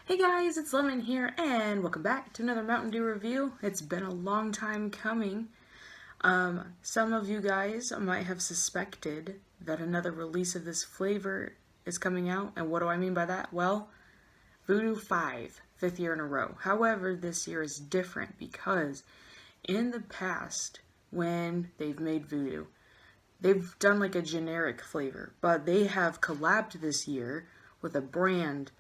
Hey guys, it's Lemon here, and welcome back to another Mountain Dew review. It's been a long time coming. Some of you guys might have suspected that another release of this flavor is coming out, and what do I mean by that? Well, Voodew 5, 5th year in a row. However, this year is different because in the past, when they've made Voodew, they've done like a generic flavor, but they have collabed this year with a brand.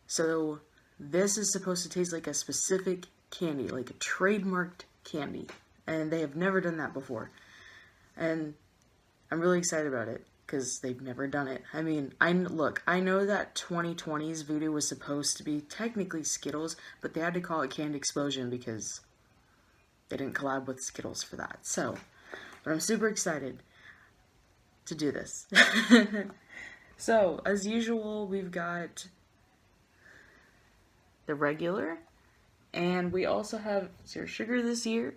So this is supposed to taste like a specific candy, like a trademarked candy. And they have never done that before. And I'm really excited about it because they've never done it. I mean, I know that 2020's Voodew was supposed to be technically Skittles, but they had to call it Candy Explosion because they didn't collab with Skittles for that. So, but I'm super excited to do this. So, as usual, we've got the regular, and we also have 0 sugar this year,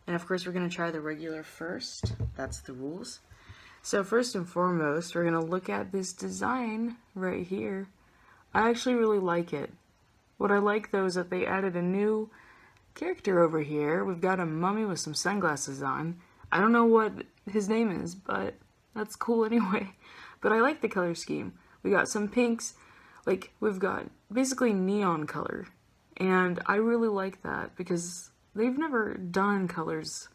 and of course we're going to try the regular first. That's the rules. So first and foremost, we're going to look at this design right here. I actually really like it. What I like though is that they added a new character over here. We've got a mummy with some sunglasses on. I don't know what his name is, but that's cool anyway. But I like the color scheme. We got some pinks, like we've got basically neon color, and I really like that because they've never done colors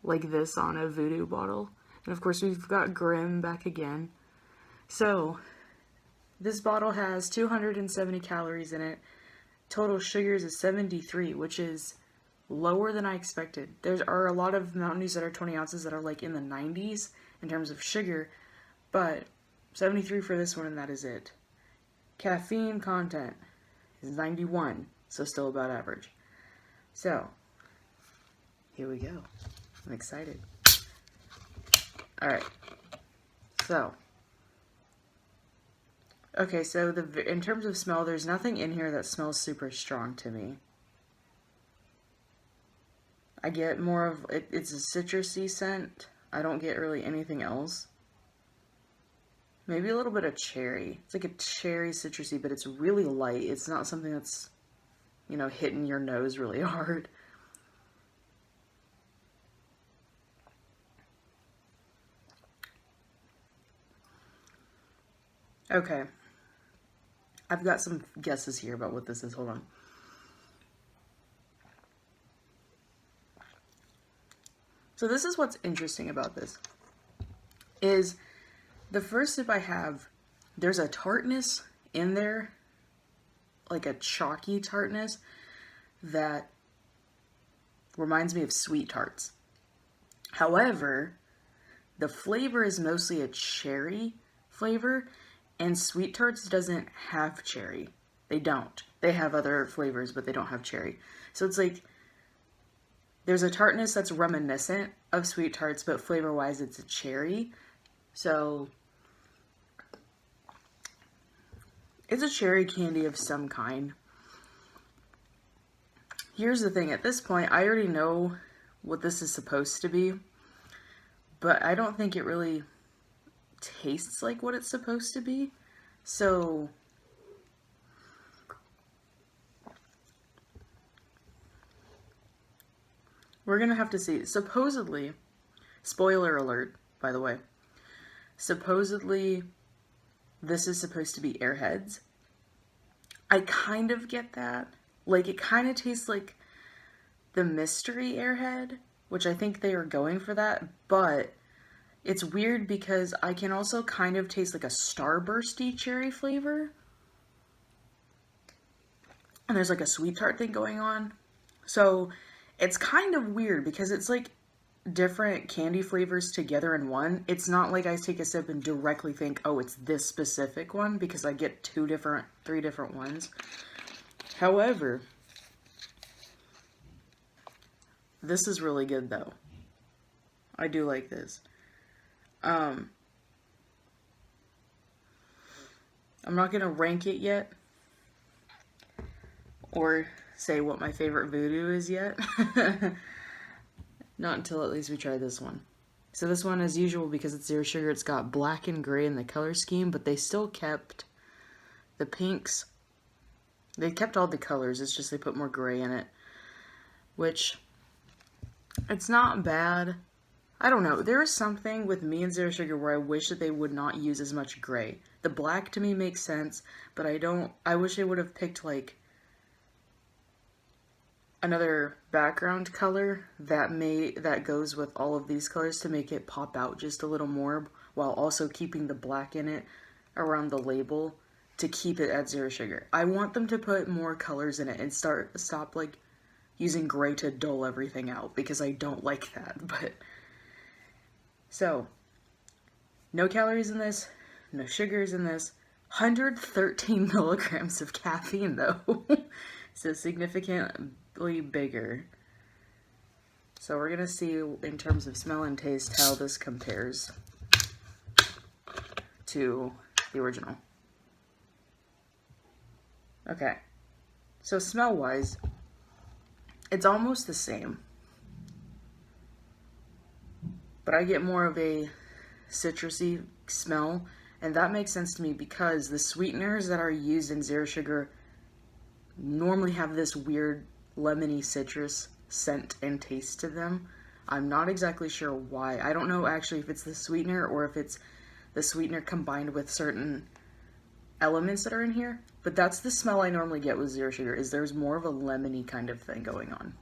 like this on a Voodew bottle. And of course we've got Grim back again. So this bottle has 270 calories in it. Total sugars is 73, which is lower than I expected. There are a lot of Mountain Dews that are 20 ounces that are like in the 90s in terms of sugar, but 73 for this one, and that is it. Caffeine content is 91, so still about average. So, here we go. I'm excited. Alright. So, okay, so in terms of smell, there's nothing in here that smells super strong to me. I get more of, it's a citrusy scent. I don't get really anything else. Maybe a little bit of cherry. It's like a cherry citrusy, but it's really light. It's not something that's, you know, hitting your nose really hard. Okay. I've got some guesses here about what this is. Hold on. So this is what's interesting about this. Is the first sip I have, there's a tartness in there, like a chalky tartness that reminds me of sweet tarts. However, the flavor is mostly a cherry flavor, and sweet tarts doesn't have cherry. They don't. They have other flavors, but they don't have cherry. So it's like there's a tartness that's reminiscent of sweet tarts, but flavor-wise it's a cherry. So it's a cherry candy of some kind. Here's the thing, at this point, I already know what this is supposed to be, but I don't think it really tastes like what it's supposed to be. So we're gonna have to see. Supposedly, spoiler alert, by the way, supposedly this is supposed to be Airheads. I kind of get that. Like, it kind of tastes like the mystery Airhead, which I think they are going for that, but it's weird because I can also kind of taste like a starbursty cherry flavor. And there's like a sweet tart thing going on. So it's kind of weird because it's like different candy flavors together in one. It's not like I take a sip and directly think, oh, it's this specific one, because I get 3 different ones. However, this is really good though. I do like this. I'm not gonna rank it yet or say what my favorite Voodew is yet. Not until at least we try this one. So this one, as usual, because it's 0 sugar, it's got black and gray in the color scheme, but they still kept the pinks They kept all the colors, it's just they put more gray in it. Which, it's not bad. I don't know, there is something with me and Zero Sugar where I wish that they would not use as much gray. The black to me makes sense, but I wish they would have picked like another background color that goes with all of these colors to make it pop out just a little more, while also keeping the black in it around the label to keep it at Zero Sugar. I want them to put more colors in it and stop like using gray to dull everything out, because I don't like that. But so, no calories in this, no sugars in this, 113 milligrams of caffeine though. So significantly bigger. So we're gonna see in terms of smell and taste how this compares to the original. Okay, so smell-wise, it's almost the same, but I get more of a citrusy smell, and that makes sense to me because the sweeteners that are used in Zero Sugar normally have this weird lemony citrus scent and taste to them. I'm not exactly sure why. I don't know actually if it's the sweetener or if it's the sweetener combined with certain elements that are in here, but that's the smell I normally get with Zero Sugar, is there's more of a lemony kind of thing going on.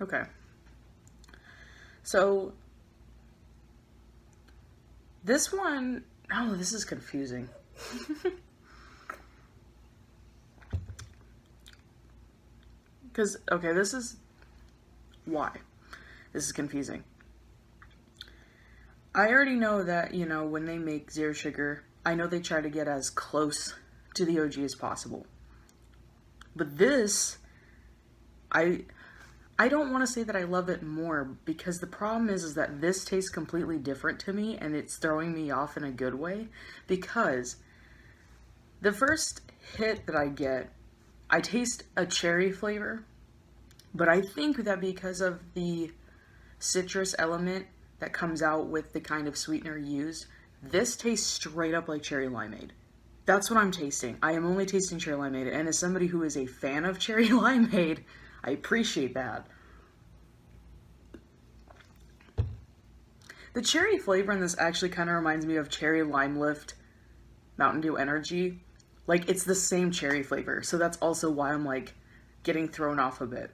Okay. So this one, oh, this is confusing. Because, okay, this is why this is confusing. I already know that, you know, when they make Zero Sugar, I know they try to get as close to the OG as possible. But this, I don't want to say that I love it more, because the problem is that this tastes completely different to me, and it's throwing me off in a good way, because the first hit that I get, I taste a cherry flavor, but I think that because of the citrus element that comes out with the kind of sweetener used, this tastes straight up like cherry limeade. That's what I'm tasting. I am only tasting cherry limeade, and as somebody who is a fan of cherry limeade, I appreciate that. The cherry flavor in this actually kind of reminds me of Cherry Lime Lift Mountain Dew Energy. Like, it's the same cherry flavor, so that's also why I'm, like, getting thrown off a bit.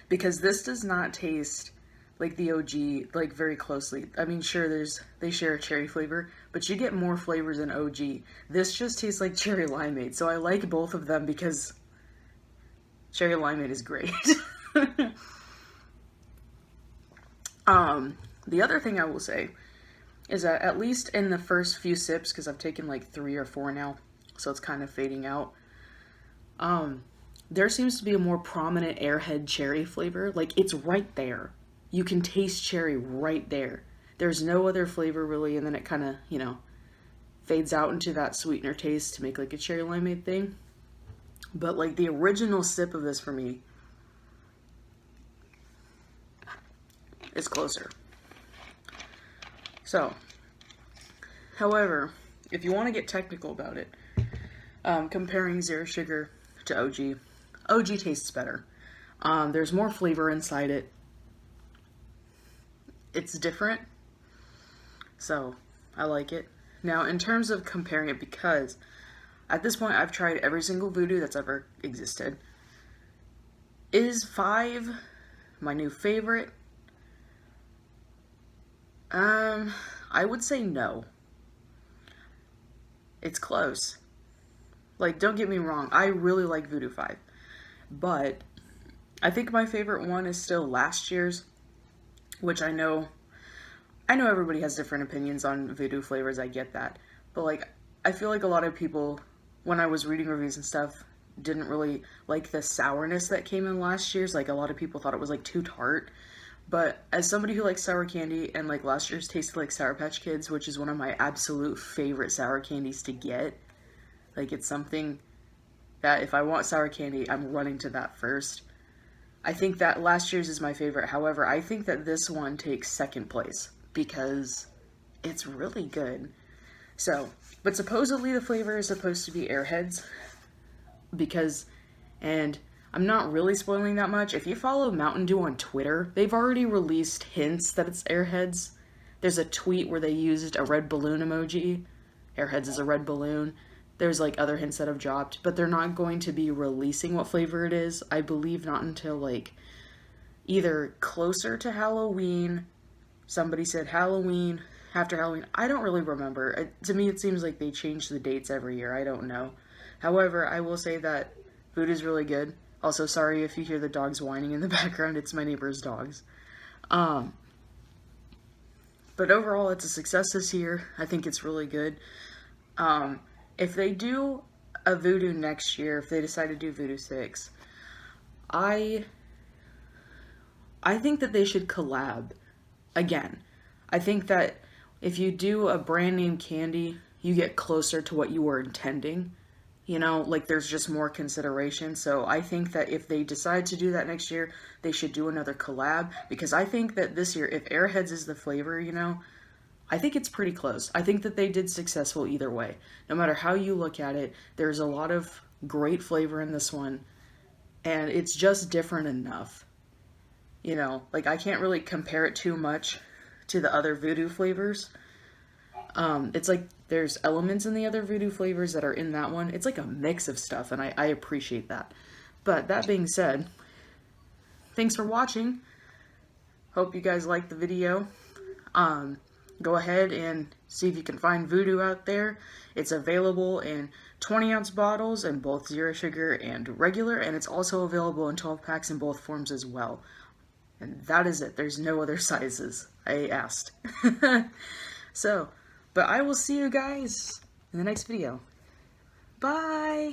Because this does not taste like the OG, like, very closely. I mean, sure, they share a cherry flavor, but you get more flavors in OG. This just tastes like cherry limeade, so I like both of them because cherry limeade is great. The other thing I will say is that at least in the first few sips, because I've taken like 3 or 4 now, so it's kind of fading out, there seems to be a more prominent Airhead cherry flavor. Like, it's right there. You can taste cherry right there. There's no other flavor really, and then it kind of, you know, fades out into that sweetener taste to make like a cherry limeade thing. But like the original sip of this for me is closer. So, however, if you want to get technical about it, comparing Zero Sugar to OG, OG tastes better. There's more flavor inside it. It's different, so I like it. Now, in terms of comparing it, because at this point I've tried every single Voodew that's ever existed, is 5 my new favorite? I would say no. It's close. Like, don't get me wrong, I really like Voodew 5. But I think my favorite one is still last year's, which I know everybody has different opinions on Voodew flavors, I get that. But like, I feel like a lot of people, when I was reading reviews and stuff, didn't really like the sourness that came in last year's. Like, a lot of people thought it was like too tart. But as somebody who likes sour candy, and like last year's tasted like Sour Patch Kids, which is one of my absolute favorite sour candies to get. Like, it's something that if I want sour candy, I'm running to that first. I think that last year's is my favorite. However, I think that this one takes second place because it's really good. So, but supposedly the flavor is supposed to be Airheads because, and I'm not really spoiling that much. If you follow Mountain Dew on Twitter, they've already released hints that it's Airheads. There's a tweet where they used a red balloon emoji. Airheads is a red balloon. There's like other hints that have dropped, but they're not going to be releasing what flavor it is. I believe not until like either closer to Halloween. Somebody said Halloween, after Halloween. I don't really remember. To me, it seems like they change the dates every year. I don't know. However, I will say that food is really good. Also, sorry if you hear the dogs whining in the background. It's my neighbor's dogs. But overall, it's a success this year. I think it's really good. If they do a Voodew next year, if they decide to do Voodew 6, I think that they should collab again. I think that if you do a brand name candy, you get closer to what you were intending. You know, like there's just more consideration. So I think that if they decide to do that next year, they should do another collab. Because I think that this year, if Airheads is the flavor, you know, I think it's pretty close. I think that they did successful either way. No matter how you look at it, there's a lot of great flavor in this one. And it's just different enough. You know, like I can't really compare it too much to the other Voodew flavors. It's like there's elements in the other Voodew flavors that are in that one. It's like a mix of stuff, and I appreciate that. But that being said, thanks for watching. Hope you guys liked the video. Go ahead and see if you can find Voodew out there. It's available in 20-ounce bottles in both zero sugar and regular, and it's also available in 12 packs in both forms as well. And that is it. There's no other sizes. I asked. So, but I will see you guys in the next video. Bye!